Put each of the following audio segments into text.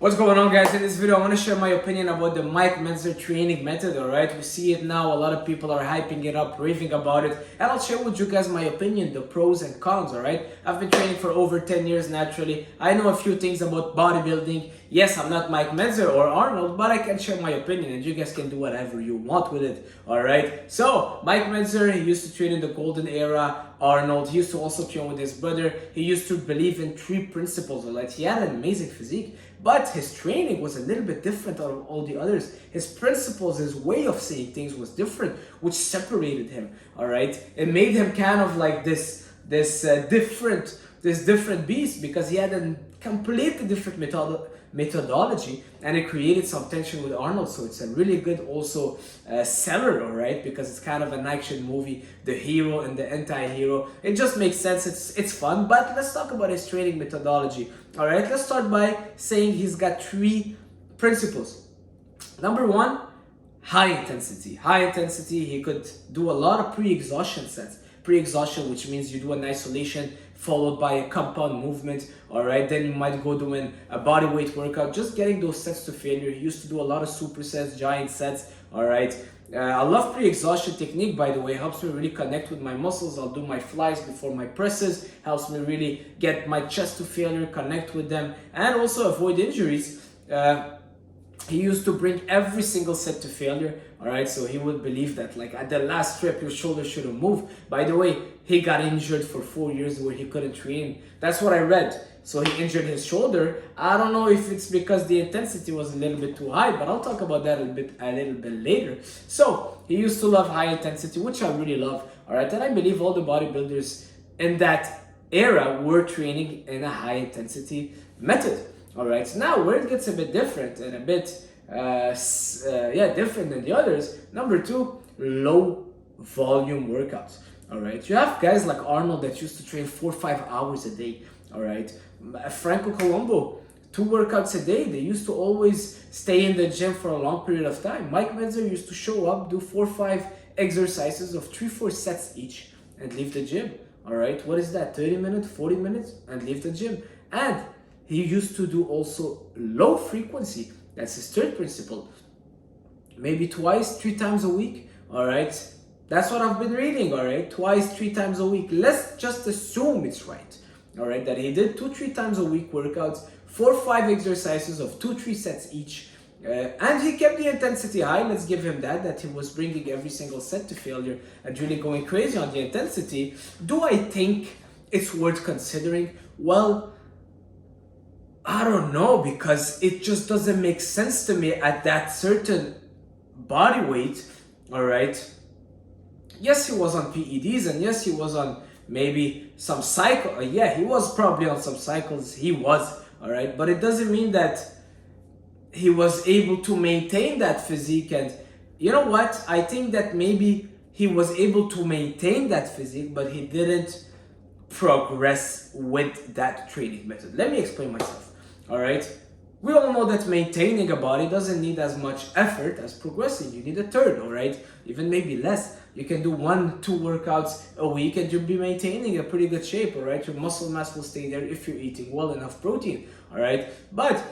What's going on, guys? In this video I want to share my opinion about the Mentzer training method. Alright, we see it now, a lot of people are hyping it up, raving about it, and I'll share with you guys my opinion, the pros and cons. Alright, I've been training for over 10 years naturally. I know a few things about bodybuilding. Yes, I'm not Mentzer or Arnold, but I can share my opinion and you guys can do whatever you want with it. Alright, so Mentzer, he used to train in the golden era. Arnold, he used to also train with his brother. He used to believe in 3 principles. Alright, he had an amazing physique, but his training was a little bit different out of all the others. His principles, his way of saying things was different, which separated him. All right, it made him kind of like this different beast, because he had a completely different methodology, and it created some tension with Arnold. So it's a really good also seller, all right, because it's kind of an action movie, the hero and the anti-hero. It just makes sense. It's fun. But let's talk about his training methodology. All right, let's start by saying he's got 3 principles. Number 1, high intensity. High intensity, he could do a lot of pre-exhaustion sets. Pre-exhaustion, which means you do an isolation followed by a compound movement. All right, then you might go doing a body weight workout, just getting those sets to failure. He used to do a lot of supersets, giant sets. All right, I love pre-exhaustion technique, by the way. Helps me really connect with my muscles. I'll do my flies before my presses. Helps me really get my chest to failure, connect with them, and also avoid injuries. He used to bring every single set to failure. All right, so he would believe that like at the last rep your shoulder shouldn't move. By the way, he got injured for 4 years where he couldn't train. That's what I read. So he injured his shoulder. I don't know if it's because the intensity was a little bit too high, but I'll talk about that a little bit later. So he used to love high intensity, which I really love. All right, and I believe all the bodybuilders in that era were training in a high intensity method. All right, so now where it gets a bit different and a bit different than the others. Number 2, low volume workouts. All right, you have guys like Arnold that used to train 4 or 5 hours a day. All right, Franco Colombo, 2 workouts a day. They used to always stay in the gym for a long period of time. Mentzer used to show up, do 4 or 5 exercises of 3 or 4 sets each, and leave the gym. All right, what is that? 30 minutes, 40 minutes, and leave the gym. And he used to do also low frequency. That's his 3rd principle. Maybe twice, 3 times a week. All right, that's what I've been reading. All right, twice, 3 times a week. Let's just assume it's right. All right, that he did 2 or 3 times a week workouts, 4 or 5 exercises of 2 or 3 sets each, and he kept the intensity high. Let's give him that he was bringing every single set to failure and really going crazy on the intensity. Do I think it's worth considering? Well, I don't know, because it just doesn't make sense to me at that certain body weight. All right, yes, he was on PEDs, and yes, he was on maybe some cycle. He was probably on some cycles. He was, all right, but it doesn't mean that he was able to maintain that physique. And you know what? I think that maybe he was able to maintain that physique, but he didn't progress with that training method. Let me explain myself. All right, we all know that maintaining a body doesn't need as much effort as progressing. You need a third, all right, even maybe less. You can do 1-2 workouts a week and you'll be maintaining a pretty good shape. All right, your muscle mass will stay there if you're eating well enough protein. All right, but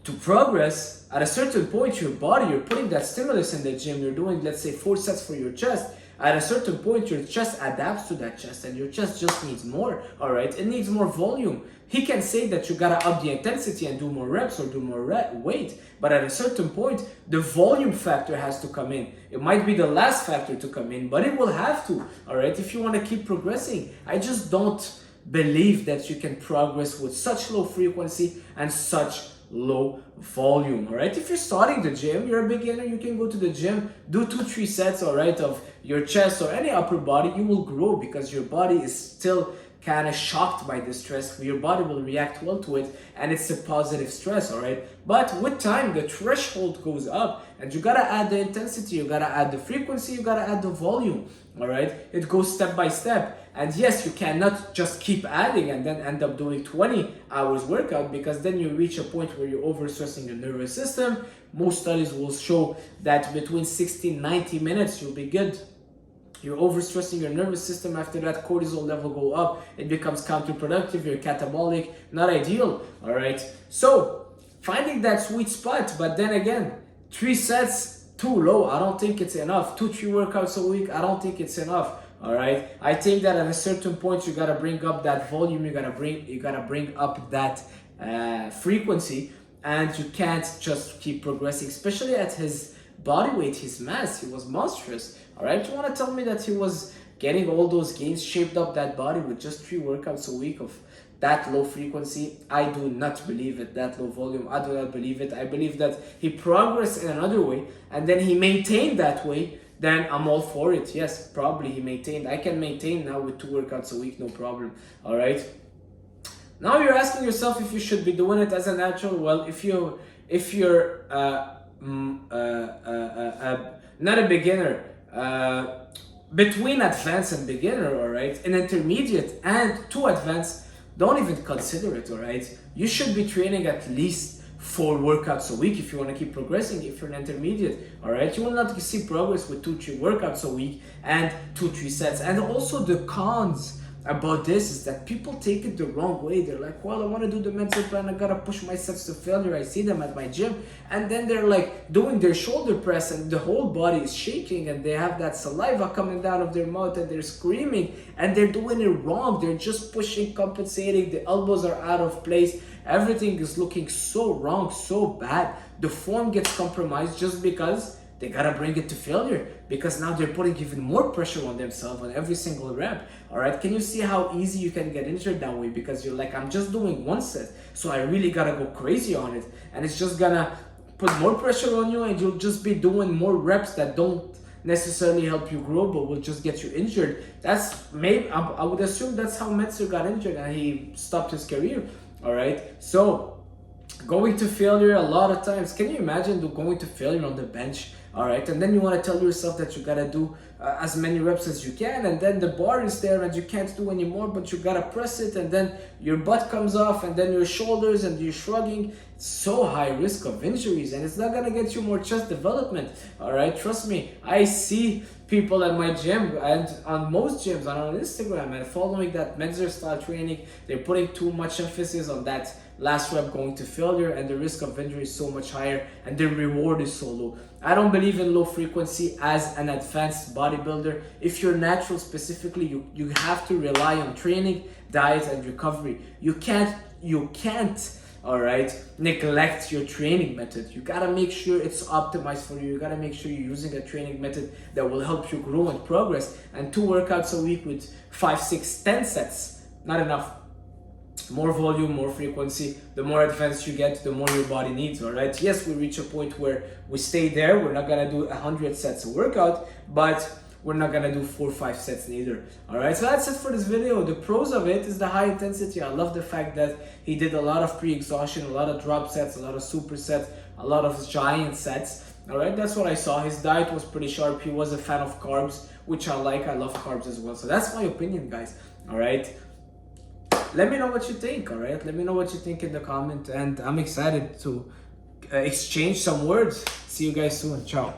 to progress, at a certain point, your body, you're putting that stimulus in the gym, you're doing, let's say, 4 sets for your chest. At a certain point, your chest adapts to that chest, and your chest just needs more. All right, it needs more volume. He can say that you gotta up the intensity and do more reps or do more weight, but at a certain point, the volume factor has to come in. It might be the last factor to come in, but it will have to. All right, if you want to keep progressing. I just don't believe that you can progress with such low frequency and such low volume. All right, if you're starting the gym, you're a beginner, you can go to the gym, do 2 or 3 sets, all right, of your chest or any upper body. You will grow because your body is still kind of shocked by the stress. Your body will react well to it, and it's a positive stress. All right, but with time the threshold goes up, and you gotta add the intensity, you gotta add the frequency, you gotta add the volume. All right, it goes step by step. And yes, you cannot just keep adding and then end up doing 20 hours workout, because then you reach a point where you're overstressing your nervous system. Most studies will show that between 60 and 90 minutes you'll be good. You're overstressing your nervous system. After that, cortisol level go up. It becomes counterproductive. You're catabolic. Not ideal. All right. So finding that sweet spot. But then again, 3 sets too low. I don't think it's enough. 2-3 workouts a week. I don't think it's enough. All right. I think that at a certain point you gotta bring up that volume. You gotta bring up that frequency, and you can't just keep progressing. Especially at his body weight, his mass, he was monstrous. All right, you want to tell me that he was getting all those gains, shaped up that body with just 3 workouts a week of that low frequency? I do not believe it. That low volume, I do not believe it. I believe that he progressed in another way and then he maintained that way. Then I'm all for it. Yes, probably he maintained. I can maintain now with 2 workouts a week, no problem. All right. Now you're asking yourself if you should be doing it as a natural. Well, if you're not a beginner, between advanced and beginner, all right, an intermediate and to advanced, don't even consider it. All right, you should be training at least 4 workouts a week if you want to keep progressing. If you're an intermediate, all right, you will not see progress with 2-3 workouts a week and 2-3 sets. And also the cons about this is that people take it the wrong way. They're like, well, I want to do the Mentzer plan, I gotta push my sets to failure. I see them at my gym, and then they're like doing their shoulder press and the whole body is shaking and they have that saliva coming down of their mouth and they're screaming and they're doing it wrong. They're just pushing, compensating, the elbows are out of place, everything is looking so wrong, so bad. The form gets compromised just because they gotta bring it to failure, because now they're putting even more pressure on themselves on every single rep. All right, can you see how easy you can get injured that way? Because you're like, I'm just doing 1 set, so I really gotta go crazy on it, and it's just gonna put more pressure on you, and you'll just be doing more reps that don't necessarily help you grow, but will just get you injured. That's maybe, I would assume that's how Mentzer got injured and he stopped his career. All right, so going to failure a lot of times. Can you imagine going to failure on the bench? All right, and then you want to tell yourself that you gotta do as many reps as you can, and then the bar is there and you can't do anymore, but you gotta press it, and then your butt comes off, and then your shoulders, and you're shrugging. It's so high risk of injuries, and it's not gonna get you more chest development. All right, trust me. I see people at my gym and on most gyms and on Instagram and following that Mentzer style training. They're putting too much emphasis on that last rep going to failure, and the risk of injury is so much higher and the reward is so low. I don't believe in low frequency as an advanced bodybuilder. If you're natural specifically, you have to rely on training, diet, and recovery. You can't, all right, neglect your training method. You gotta make sure it's optimized for you. You gotta make sure you're using a training method that will help you grow and progress. And 2 workouts a week with 5, 6, 10 sets, not enough. More volume, more frequency. The more advanced you get, the more your body needs. All right, yes, we reach a point where we stay there. We're not gonna do 100 sets a workout, but we're not gonna do 4 or 5 sets neither. All right, so that's it for this video. The pros of it is the high intensity. I love the fact that he did a lot of pre-exhaustion, a lot of drop sets, a lot of supersets, a lot of giant sets. All right, that's what I saw. His diet was pretty sharp. He was a fan of carbs, which I like. I love carbs as well. So that's my opinion, guys. All right, let me know what you think. All right, let me know what you think in the comment, and I'm excited to exchange some words. See you guys soon. Ciao.